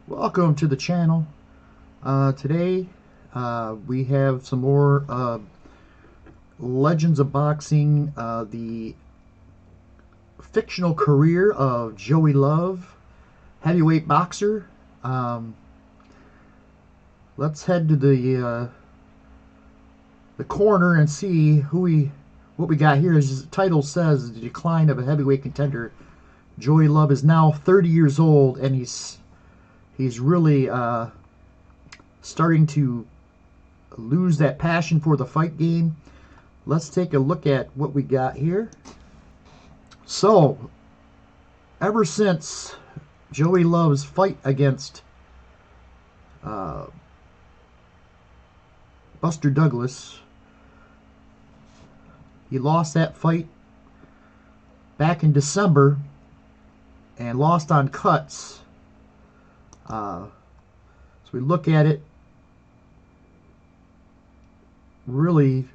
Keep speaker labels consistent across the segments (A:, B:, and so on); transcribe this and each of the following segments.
A: Welcome to the channel. Today we have some more Legends of Boxing, the fictional career of Joey Love, heavyweight boxer. Let's head to the corner and see what we got here. As the title says, the decline of a heavyweight contender. Joey Love is now 30 years old, and he's really starting to lose that passion for the fight game. Let's take a look at what we got here. So, ever since Joey Love's fight against Buster Douglas, he lost that fight back in December and lost on cuts. So we look at it, really,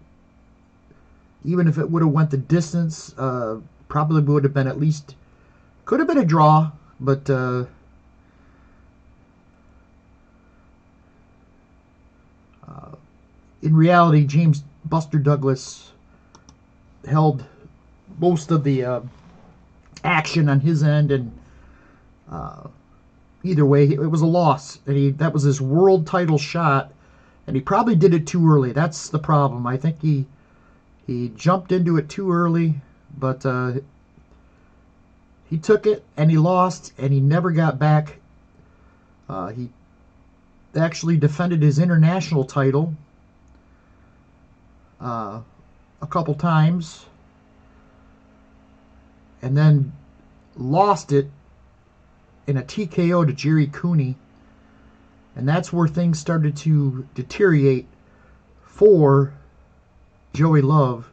A: even if it would have went the distance, probably would have been could have been a draw, but in reality, Buster Douglas held most of the action on his end, and either way, it was a loss. And that was his world title shot, and he probably did it too early. That's the problem. I think he jumped into it too early, but he took it and he lost, and he never got back. He actually defended his international title a couple times, and then lost it in a TKO to Jerry Cooney, and that's where things started to deteriorate for Joey Love.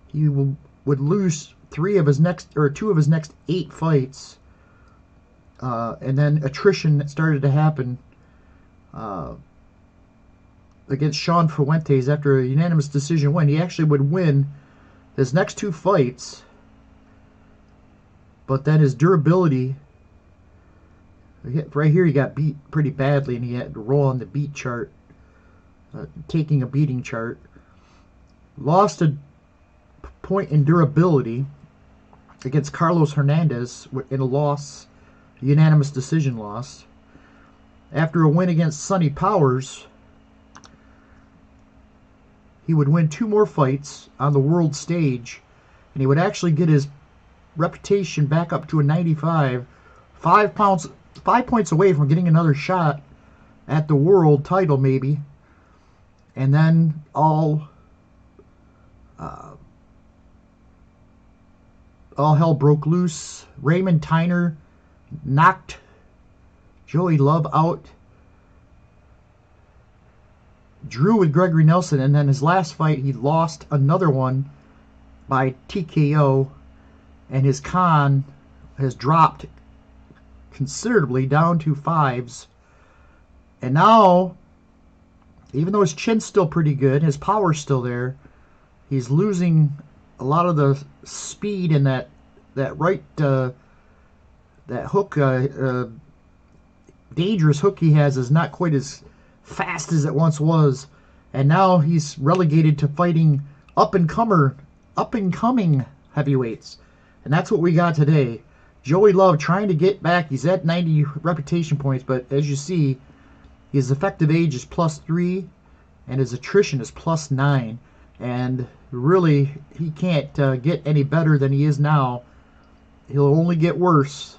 A: He would lose two of his next 8 fights, and then attrition started to happen against Sean Fuentes after a unanimous decision win. He actually would win his next 2 fights, but then his durability, right here he got beat pretty badly, and he had to roll on the beat chart, taking a beating chart. Lost a point in durability against Carlos Hernandez in a unanimous decision loss. After a win against Sonny Powers, he would win 2 more fights on the world stage, and he would actually get his reputation back up to a 95, 5 points away from getting another shot at the world title, maybe. And then all hell broke loose. Raymond Tyner knocked Joey Love out, drew with Gregory Nelson, and then his last fight he lost another one by TKO, and his con has dropped considerably down to 5s. And now, even though his chin's still pretty good, his power's still there, he's losing a lot of the speed, and that right that hook, dangerous hook he has is not quite as fast as it once was. And now he's relegated to fighting up and coming heavyweights. And that's what we got today. Joey Love trying to get back. He's at 90 reputation points, but as you see, his effective age is +3, and his attrition is +9. And really, he can't get any better than he is now. He'll only get worse.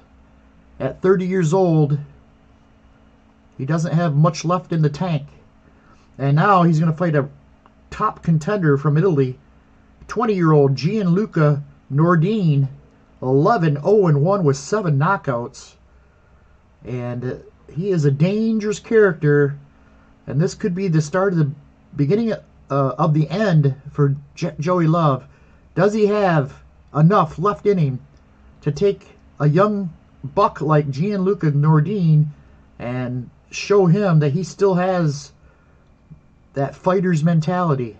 A: At 30 years old, he doesn't have much left in the tank. And now he's going to fight a top contender from Italy, 20-year-old Gianluca Nordine, 11-0-1 with 7 knockouts. And he is a dangerous character, and this could be the start of the beginning of the end for Joey Love. Does he have enough left in him to take a young buck like Gianluca Nordine and show him that he still has that fighter's mentality?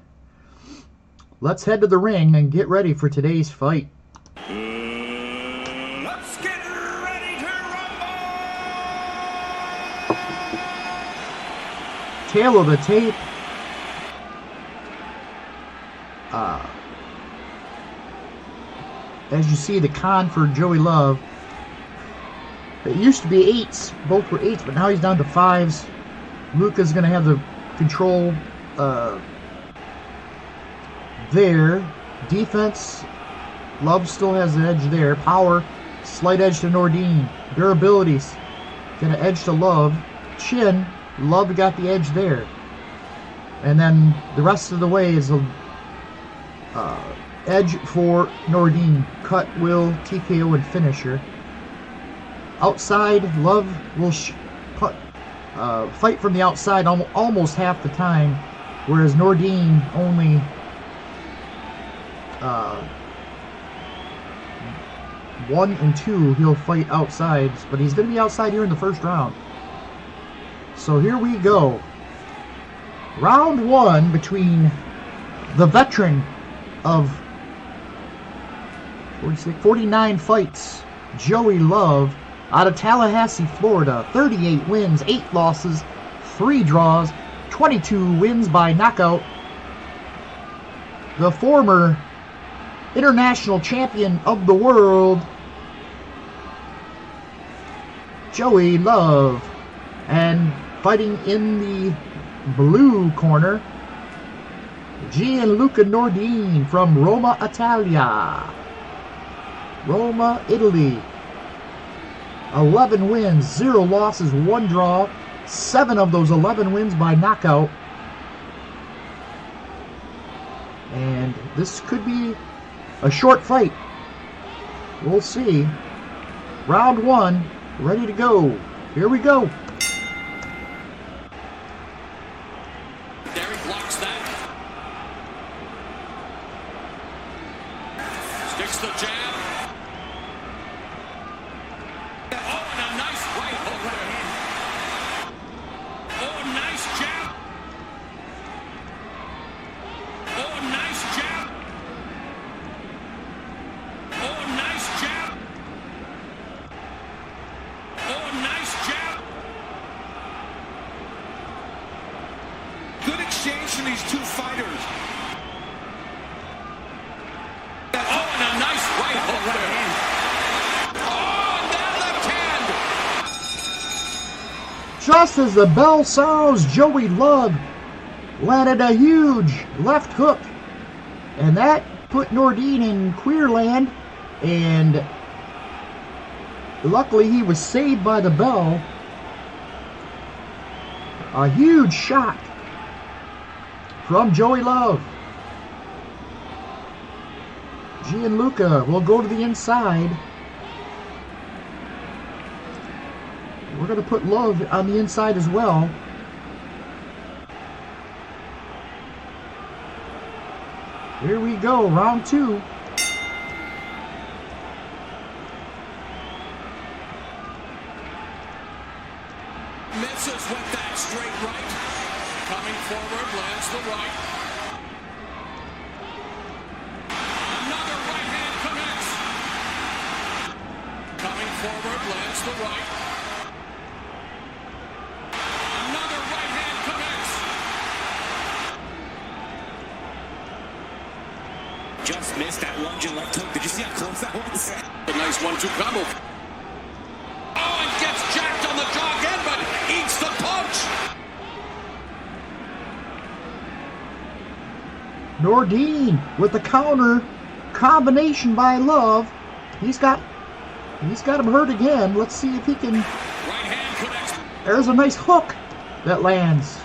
A: Let's head to the ring and get ready for today's fight.
B: Let's get
A: tail of the tape. As you see, the con for Joey Love. It used to be 8s. Both were 8s, but now he's down to 5s. Luca's going to have the control there. Defense, Love still has the edge there. Power, slight edge to Nordine. Durability, got an edge to Love. Chin, Love got the edge there. And then the rest of the way is a edge for Nordine. Cut, will, TKO, and finisher. Outside, Love will fight from the outside almost half the time, whereas Nordine only 1 and 2 he'll fight outside, but he's going to be outside here in the first round. So here we go. Round 1 between the veteran of 49 fights, Joey Love, out of Tallahassee, Florida. 38 wins, 8 losses, 3 draws, 22 wins by knockout. The former international champion of the world, Joey Love. And fighting in the blue corner, Gianluca Nordine from Roma, Italia. Roma, Italy. 11 wins, 0 losses, 1 draw. 7 of those 11 wins by knockout. And this could be a short fight. We'll see. Round 1, ready to go. Here we go.
B: There he blocks that. Sticks the jab. Oh, and a nice right hook to him. Oh, nice jab. Oh, nice jab. Oh, nice jab. Oh, nice jab. Good exchange from these two fighters. Oh, and a nice right hook to him. Oh, and that left hand.
A: Just as the bell sounds, Joey Love landed a huge left hook. And that put Nordine in queer land. And luckily he was saved by the bell. A huge shot from Joey Love. Gianluca will go to the inside. We're going to put Love on the inside as well. Here we go, round 2.
B: Misses with that straight right. Coming forward, lands the right. Another right hand connects. Coming forward, lands the right. Another right hand connects.
C: Just missed that lunging left hook. Did you see how close that was?
B: A nice 1-2 combo. Oh, and gets jacked on the jaw again, but eats the punch.
A: Nordine with the counter combination by Love. He's got him hurt again. Let's see if he can.
B: Right hand connects.
A: There's a nice hook that lands.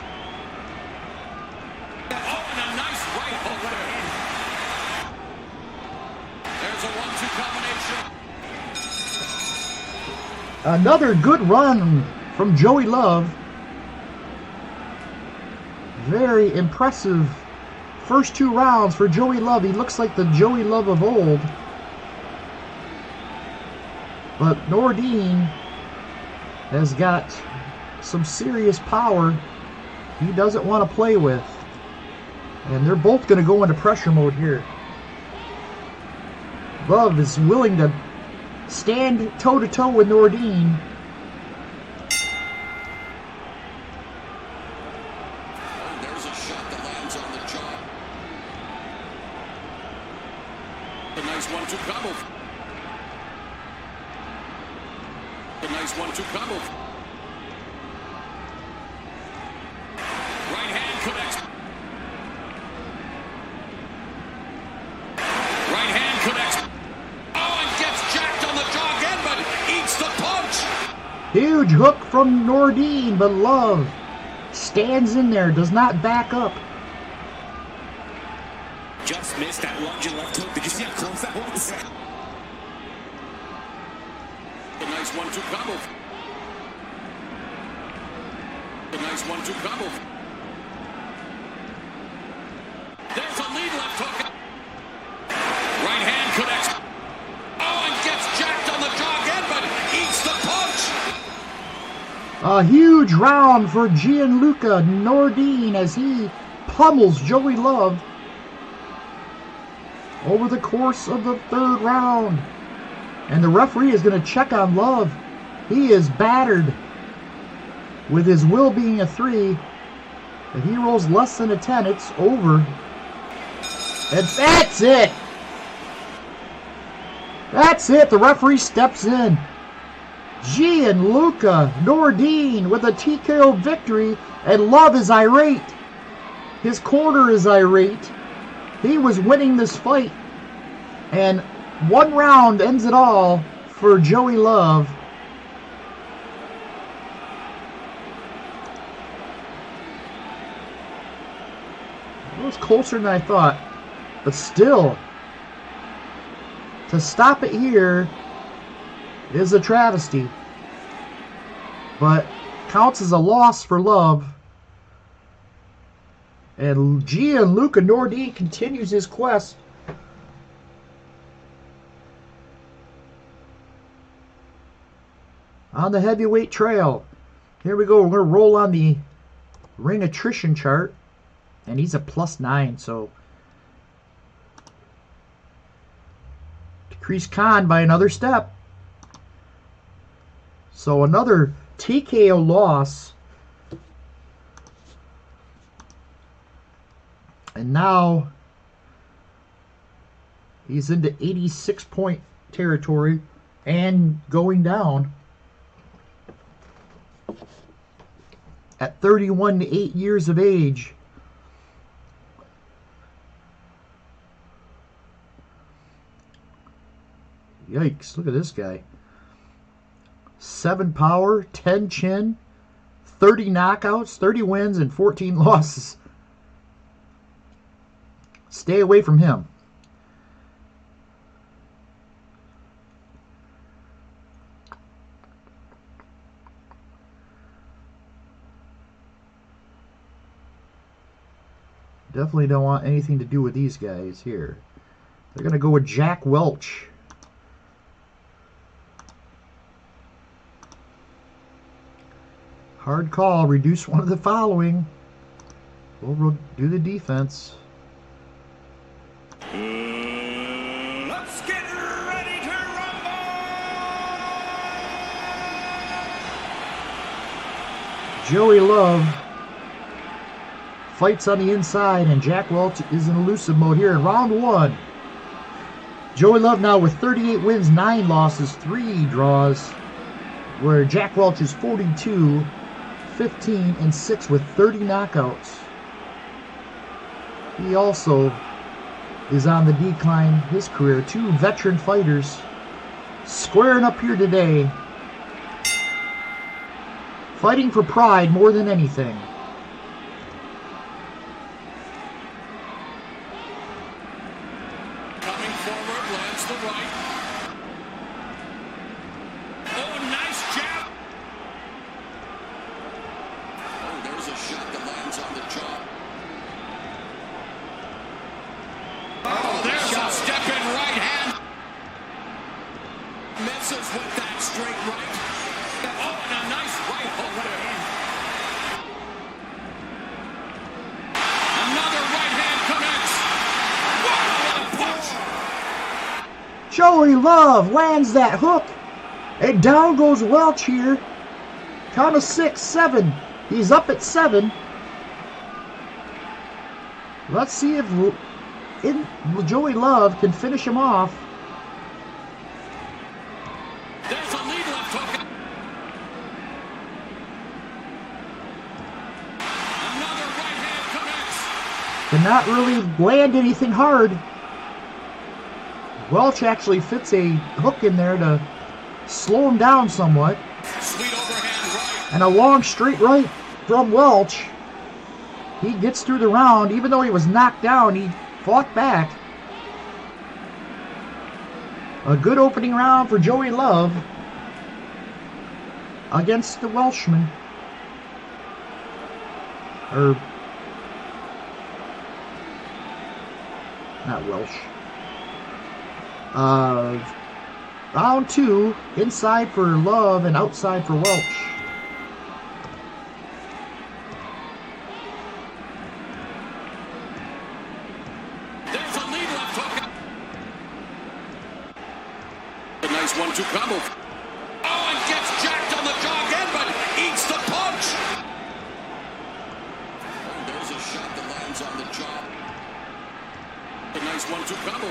B: Oh, and a nice right hook there. There's a 1-2 combination.
A: Another good run from Joey Love. Very impressive first 2 rounds for Joey Love. He looks like the Joey Love of old. But Nordine has got some serious power he doesn't want to play with. And they're both going to go into pressure mode here. Love is willing to stand toe-to-toe with Nordine.
B: A nice 1-2 combo. Right hand connects. Right hand connects. Oh, and gets jacked on the jaw again, but eats the punch.
A: Huge hook from Nordine, but Love stands in there, does not back up.
C: Just missed that lunging left hook. Did you see how close that was?
B: A nice 1-2 combo. A nice 1-2 combo. There's a lead left hook. Right hand connects. Oh, and gets jacked on the jaw again, but eats the punch.
A: A huge round for Gianluca Nordine as he pummels Joey Love over the course of the third round. And the referee is going to check on Love. He is battered with his will being a 3. If he rolls less than a 10, it's over. And that's it. That's it. The referee steps in. Gianluca Nordine with a TKO victory, and Love is irate. His corner is irate. He was winning this fight, and one round ends it all for Joey Love. It was closer than I thought, but still, to stop it here is a travesty, but counts as a loss for Love. And Gianluca Nordine continues his quest. On the heavyweight trail. Here we go. We're going to roll on the ring attrition chart. And he's a +9, so decrease Khan by another step. So another TKO loss. And now he's into 86-point territory and going down at 31 to 8 years of age. Yikes, look at this guy. 7 power, 10 chin, 30 knockouts, 30 wins, and 14 losses. Stay away from him. Definitely don't want anything to do with these guys here. They're going to go with Jack Welch. Hard call. Reduce one of the following. We'll do the defense.
C: Let's get ready to rumble!
A: Joey Love fights on the inside, and Jack Welch is in elusive mode here in round 1. Joey Love now with 38 wins, 9 losses, 3 draws, where Jack Welch is 42, 15, and 6 with 30 knockouts. He also is on the decline his career. 2 veteran fighters squaring up here today, fighting for pride more than anything.
B: Coming forward, lands the right. Oh, nice jab. Oh, there's a shot that lands on the jaw. Oh, there's a step-in right hand. Misses with that straight right. Oh, and a nice right hook there. Another right hand connects. Wow, what a punch.
A: Joey Love lands that hook, and down goes Welch here. Count of 6, 7. He's up at 7. Let's see if Joey Love can finish him off.
B: There's a lead left hook.
A: Could not really land anything hard. Welch actually fits a hook in there to slow him down somewhat.
B: Sweet overhand right.
A: And a long straight right from Welch. He gets through the round. Even though he was knocked down, he fought back. A good opening round for Joey Love against the Welshman. Or not Welsh. Round 2, inside for Love and outside for Welch.
B: There's a lead left hook. A nice 1-2 combo. Oh, and gets jacked on the jaw again, but eats the punch. Oh, there's a shot that lands on the jaw. A nice 1-2 combo.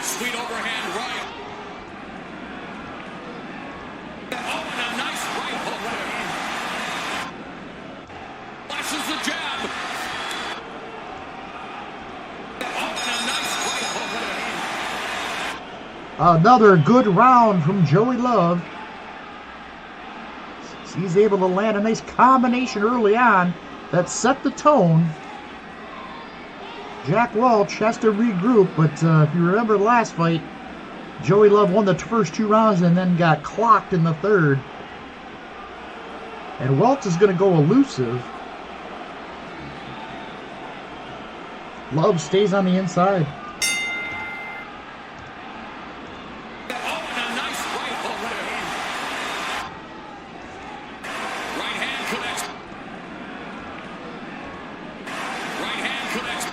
B: Sweet overhand right. Oh, and a nice right hook there. Flashes the jab. Oh, and a nice right hook there.
A: Another good round from Joey Love. He's able to land a nice combination early on that set the tone. Jack Welch has to regroup, but if you remember the last fight, Joey Love won the first 2 rounds and then got clocked in the third. And Welch is going to go elusive. Love stays on the inside.
B: Oh, and a nice right hook there. Right hand connects. Right hand connects.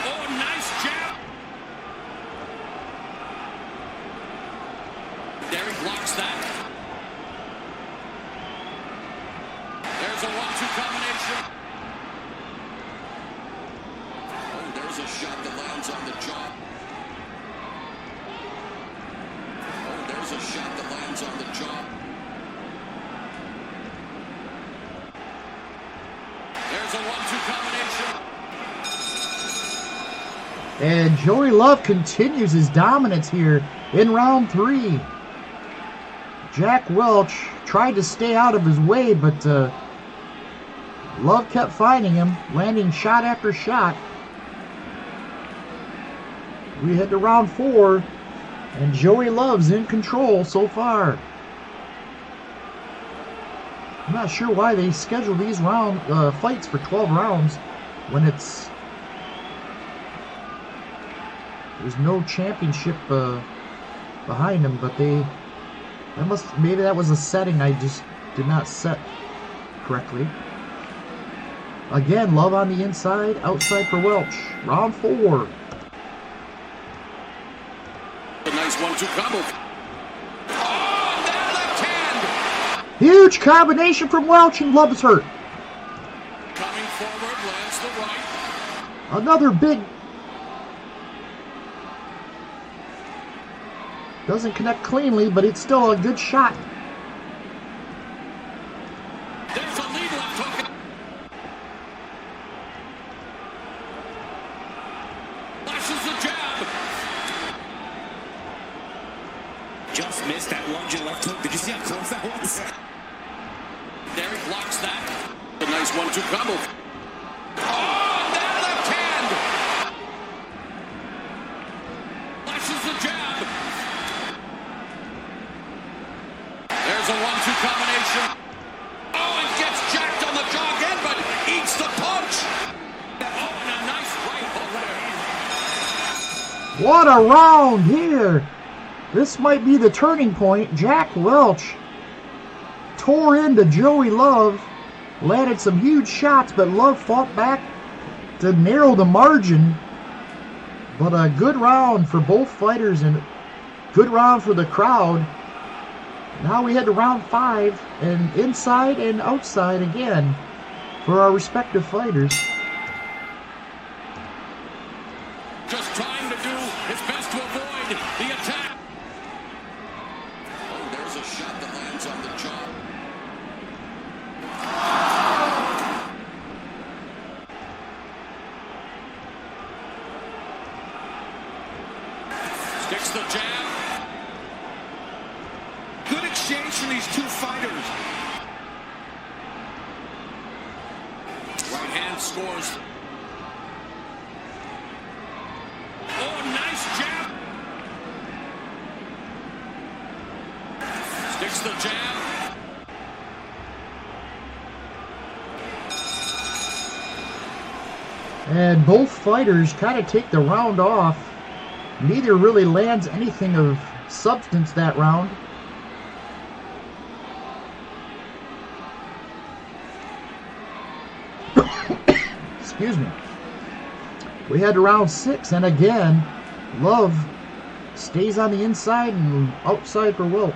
B: Oh, nice jab. Derek blocks that. There's a 1-2 combination. Oh, there's a shot that lands on the jaw. Oh, there's a shot that lands on the jaw. There's a 1-2 combination.
A: And Joey Love continues his dominance here in round 3. Jack Welch tried to stay out of his way, but Love kept finding him, landing shot after shot. We head to round 4, and Joey Love's in control so far. I'm not sure why they schedule these fights for 12 rounds when there's no championship behind them, but maybe that was a setting I just did not set correctly. Again, Love on the inside, outside for Welch. Round 4.
B: A nice 1-2 combo. Oh, and that left hand.
A: Huge combination from Welch, and Love is hurt.
B: Coming forward, lands the right.
A: Another big. Doesn't connect cleanly, but it's still a good shot.
B: There's a lead left hook. Flashes the jab.
C: Just missed that lunging left hook. Did you see how close that was?
B: Derek blocks that. A nice 1-2 combo. Oh, and that left hand. Flashes the jab. There's a 1-2 combination. Oh, and gets jacked on the jaw again, but eats the punch. Oh, and a nice right hook there.
A: What a round here. This might be the turning point. Jack Welch tore into Joey Love, landed some huge shots, but Love fought back to narrow the margin. But a good round for both fighters and good round for the crowd. Now we head to round 5, and inside and outside again for our respective fighters.
B: Just trying to do his best to avoid the attack. Oh, there's a shot that lands on the jaw. Sticks the jab.
C: Good exchange from these two fighters.
B: Right hand scores. Oh, nice jab. Sticks the jab.
A: And both fighters kind of take the round off. Neither really lands anything of substance that round. Excuse me. We head to round 6, and again, Love stays on the inside and outside for Welch.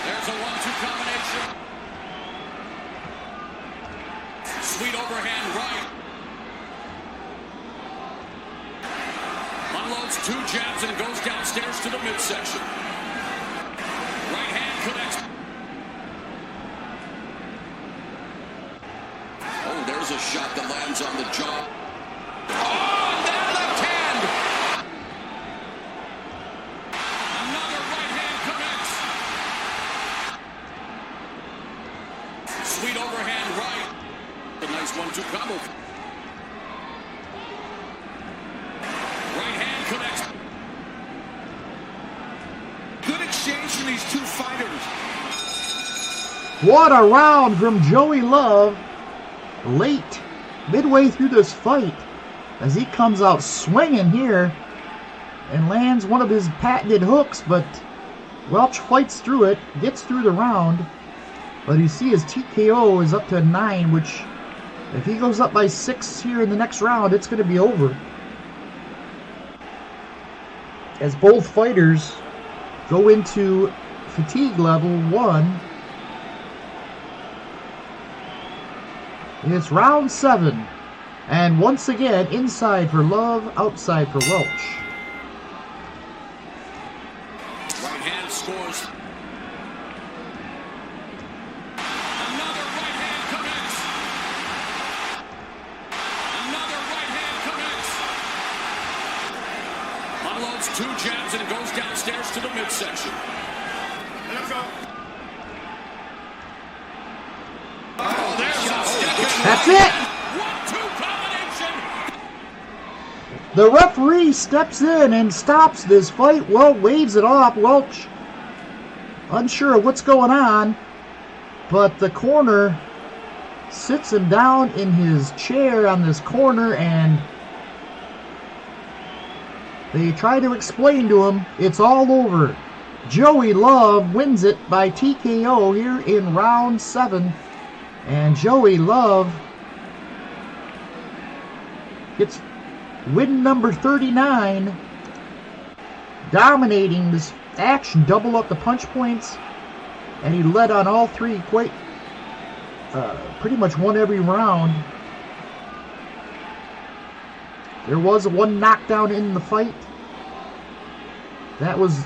B: There's a 1-2 combination. Sweet overhand right. Unloads 2 jabs and goes downstairs to the midsection. Right hand connects. Oh, there's a shot that lands on the jaw. Oh, and that left hand. Another right hand connects. Sweet overhand right. A nice 1-2 combo. Right hand connects.
C: Good exchange from these two fighters.
A: What a round from Joey Love late, midway through this fight, as he comes out swinging here and lands one of his patented hooks, but Welch fights through it, gets through the round, but you see his TKO is up to 9, which if he goes up by 6 here in the next round, it's going to be over. As both fighters go into fatigue level 1. It's round 7. And once again, inside for Love, outside for Welch.
B: Right hand scores. Another right hand connects. Another right hand connects. Unloads 2 jabs and goes downstairs to the midsection.
C: Let's go.
B: Oh, there's a step in.
A: That's it!
B: 1-2 combination.
A: The referee steps in and stops this fight. Well, waves it off. Welch unsure of what's going on, but the corner sits him down in his chair on this corner, and they try to explain to him it's all over. Joey Love wins it by TKO here in round 7, and Joey Love gets win number 39, dominating this action, double up the punch points, and he led on all 3 quite pretty much won every round. There was one knockdown in the fight. That was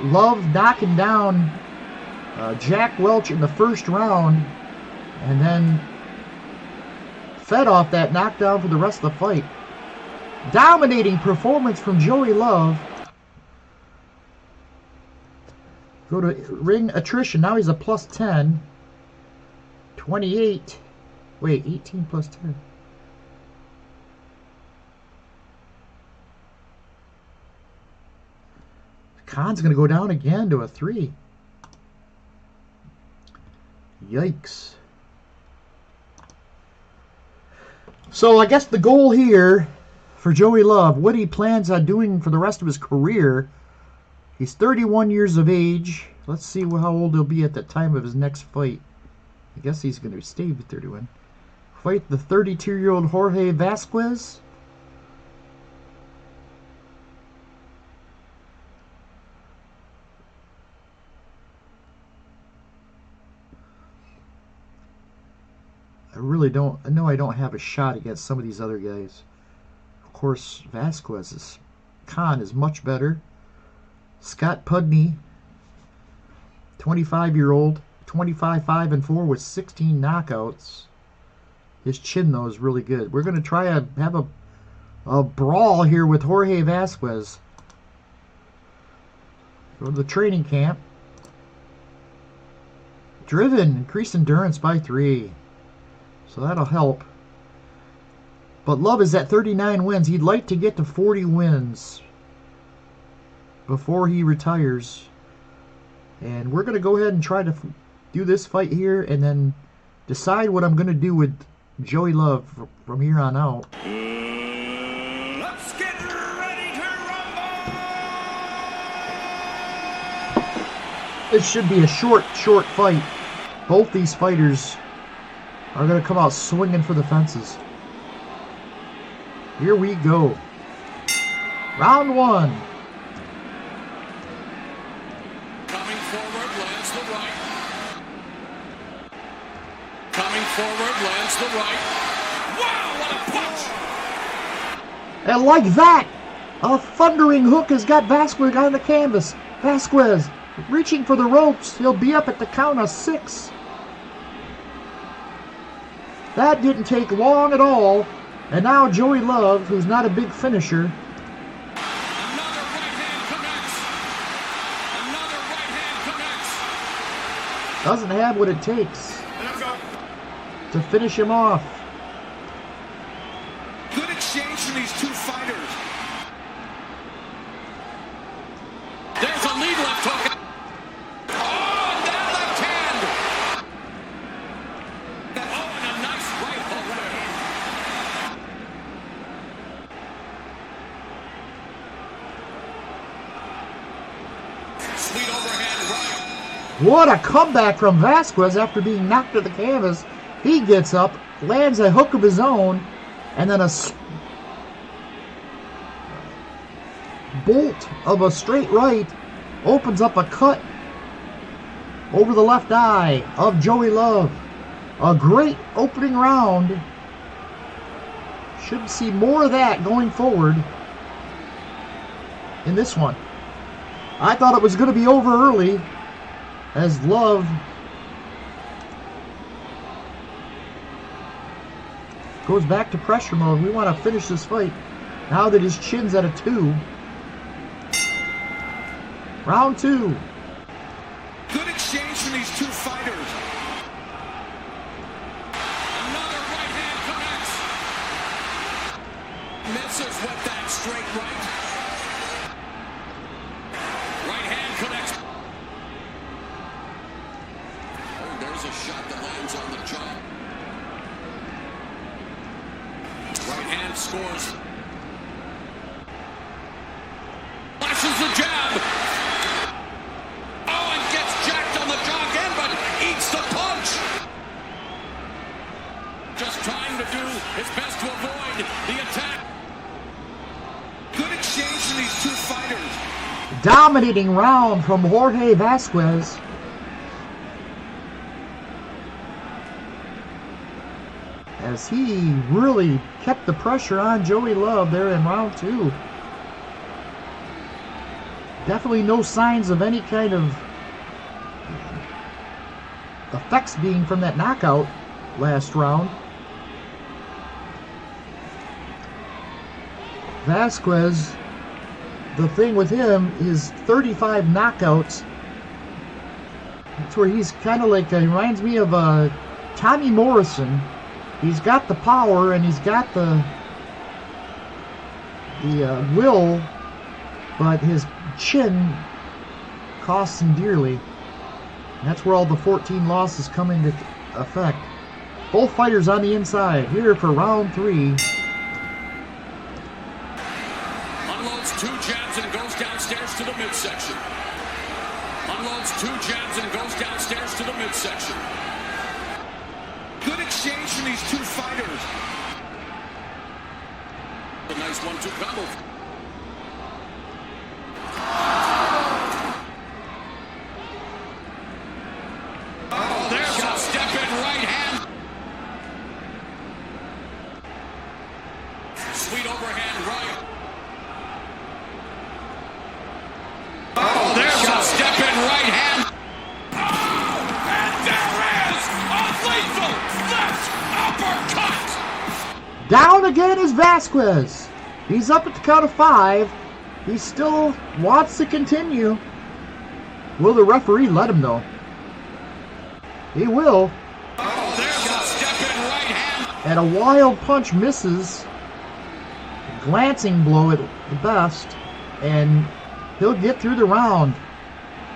A: Love knocking down Jack Welch in the first round, and then fed off that knockdown for the rest of the fight. Dominating performance from Joey Love. Go to ring attrition. Now he's a plus 10. 28. Wait, 18 plus 10. Khan's going to go down again to a 3. Yikes. So I guess the goal here for Joey Love, what he plans on doing for the rest of his career, he's 31 years of age. Let's see how old he'll be at the time of his next fight. I guess he's going to stay with 31. Fight the 32-year-old Jorge Vasquez. I really don't. I know I don't have a shot against some of these other guys. Of course, Vasquez's Khan is much better. Scott Pudney, 25-year-old, 25-5-4 with 16 knockouts. His chin, though, is really good. We're going to try to have a brawl here with Jorge Vasquez. Go to the training camp. Driven, increased endurance by 3. So that'll help. But Love is at 39 wins. He'd like to get to 40 wins before he retires. And we're going to go ahead and try to do this fight here and then decide what I'm going to do with Joey Love from here on out.
C: Let's get ready to rumble!
A: This should be a short fight. Both these fighters are going to come out swinging for the fences. Here we go. Round 1.
B: Coming forward, lands the right. Coming forward, lands the right. Wow, what a punch!
A: And like that, a thundering hook has got Vasquez on the canvas. Vasquez reaching for the ropes. He'll be up at the count of 6. That didn't take long at all. And now Joey Love, who's not a big finisher.
B: Another right hand connects.
A: Doesn't have what it takes to finish him off.
C: Good exchange from these two fighters.
B: There's a lead left hook. Oh, and that left hand. Oh, and a nice right hook there. Sweet overhand right.
A: What a comeback from Vasquez after being knocked to the canvas. He gets up, lands a hook of his own, and then a bolt of a straight right opens up a cut over the left eye of Joey Love. A great opening round. Should see more of that going forward in this one. I thought it was going to be over early as Love goes back to pressure mode. We want to finish this fight now that his chin's at a 2. Round 2.
C: Good exchange from these two fighters.
B: Another right hand connects. Misses with that straight right. Right hand connects. Oh, there's a shot that lands on the jaw. Right hand scores. Flashes the jab. Oh, and gets jacked on the jaw again, but eats the punch. Just trying to do his best to avoid the attack.
C: Good exchange from these two fighters.
A: Dominating round from Jorge Vasquez. As he really kept the pressure on Joey Love there in round 2. Definitely no signs of any kind of effects being from that knockout last round. Vasquez, the thing with him is 35 knockouts. That's where he's kind of like, he reminds me of Tommy Morrison. He's got the power and he's got the will, but his chin costs him dearly. And that's where all the 14 losses come into effect. Both fighters on the inside here for round 3.
B: Unloads 2 jabs and goes downstairs to the midsection. Unloads 2 jabs and goes downstairs to the midsection.
C: Good exchange from these two fighters.
B: A nice 1-2 combo. Oh, there's a step in right hand. Sweet overhand right. Oh, there's a step in right hand. Oh, and there is a lethal left uppercut.
A: Down again is Vasquez. He's up at the count of 5. He still wants to continue. Will the referee let him, though? He will.
B: Oh, there's a step-in right hand.
A: And a wild punch misses. Glancing blow at the best. And he'll get through the round.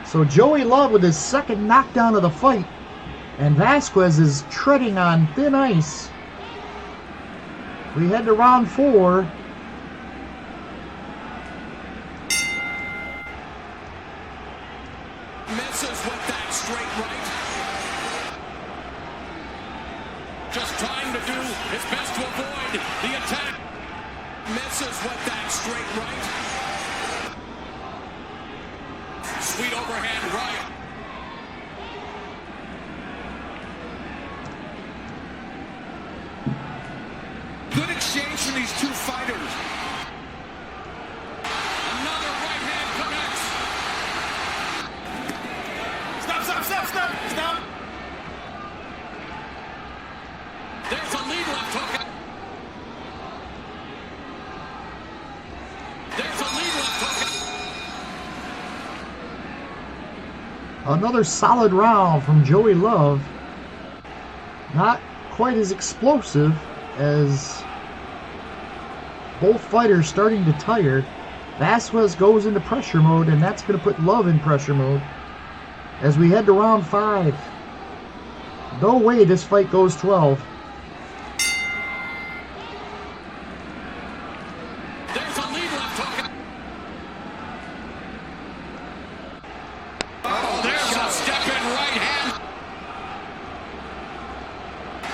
A: So Joey Love with his second knockdown of the fight. And Vasquez is treading on thin ice. We head to round 4.
B: Misses with that straight right. Just trying to do his best to avoid the attack. Misses with that straight right. Sweet overhand right. Good exchange from these two fighters. Another right hand connects. Stop. There's a lead left hook.
A: Another solid round from Joey Love. Not quite as explosive as both fighters starting to tire. Vasquez goes into pressure mode, and that's going to put Love in pressure mode as we head to round 5. No way this fight goes 12.
B: There's a lead left hook. Oh, there's a step-in right hand.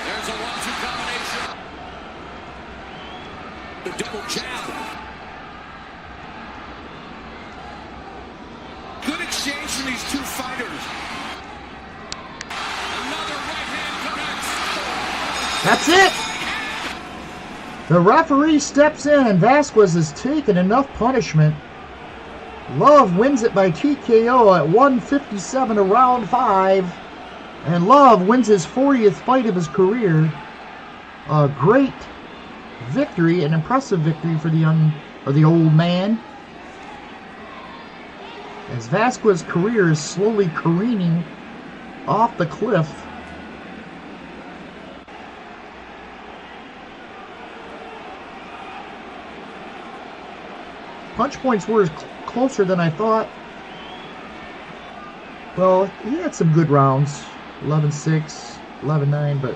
B: There's a 1-2 combination. The double jab. Good exchange from these two fighters. Another right hand connects.
A: That's it! The referee steps in, and Vasquez has taken enough punishment. Love wins it by TKO at 1:57 of round 5. And Love wins his 40th fight of his career. A great victory, an impressive victory for the old man. As Vasquez's career is slowly careening off the cliff. Punch points were closer than I thought. Well, he had some good rounds. 11-6, 11-9, but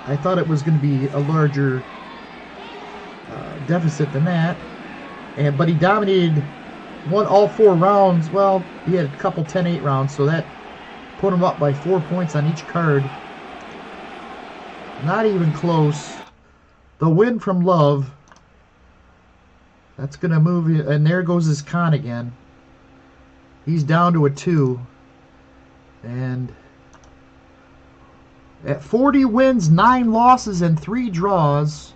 A: I thought it was going to be a larger deficit than that. But he dominated, won all 4 rounds. Well, he had a couple 10-8 rounds, so that put him up by 4 points on each card. Not even close. The win from Love. That's going to move, and there goes his con again. He's down to a 2. And at 40 wins, 9 losses, and 3 draws,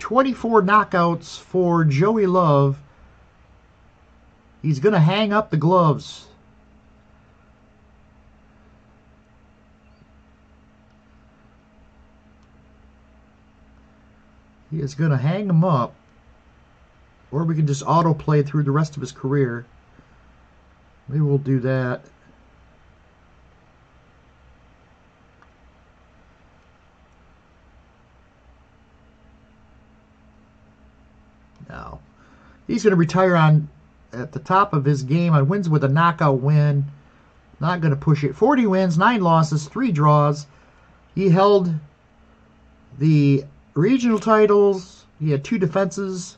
A: 24 knockouts for Joey Love. He's going to hang up the gloves. He is going to hang them up. Or we can just autoplay through the rest of his career. Maybe we'll do that. No. He's going to retire at the top of his game on wins with a knockout win. Not going to push it. 40 wins, 9 losses, 3 draws. He held the regional titles. He had 2 defenses.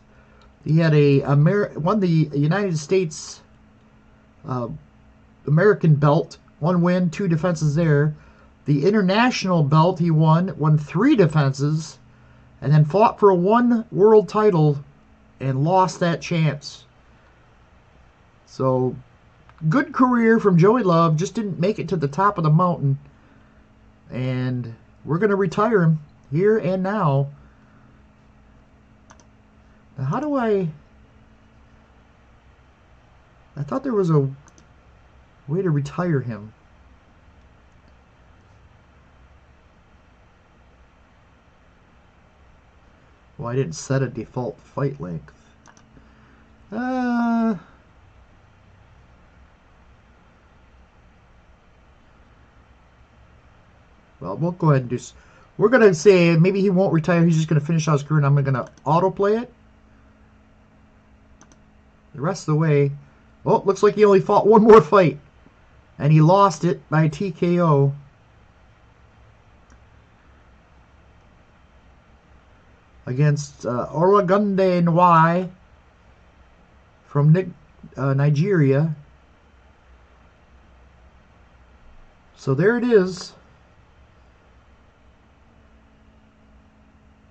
A: He had won the United States American belt, 1 win, 2 defenses there. The international belt he won 3 defenses, and then fought for a 1 world title and lost that chance. So, good career from Joey Love, just didn't make it to the top of the mountain. And we're going to retire him here and now. Now, how do I thought there was a way to retire him. Well, I didn't set a default fight length. Well, we'll go ahead and do... We're going to say maybe he won't retire. He's just going to finish out his career, and I'm going to autoplay it. The rest of the way... Oh, looks like he only fought one more fight. And he lost it by TKO. Against Olagunde Nwai from Nigeria. So there it is.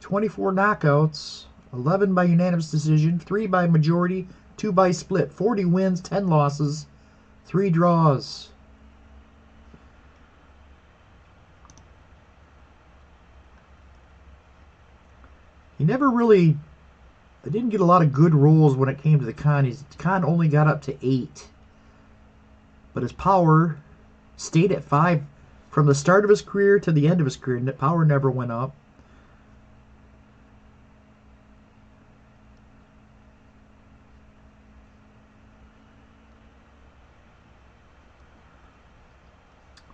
A: 24 knockouts, 11 by unanimous decision, 3 by majority, 2 by split, 40 wins, 10 losses, 3 draws. He never really... I didn't get a lot of good rolls when it came to the Khan. Khan only got up to 8. But his power stayed at 5 from the start of his career to the end of his career. Power never went up.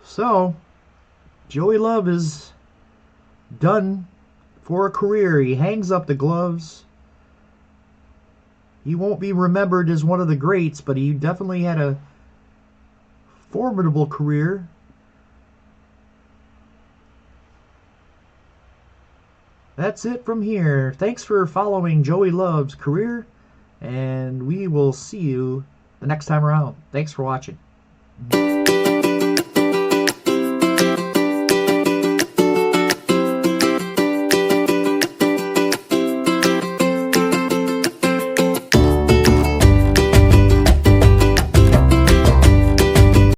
A: So, Joey Love is done for a career. He hangs up the gloves. He won't be remembered as one of the greats, but he definitely had a formidable career. That's it from here. Thanks for following Joey Love's career, and we will see you the next time around. Thanks for watching.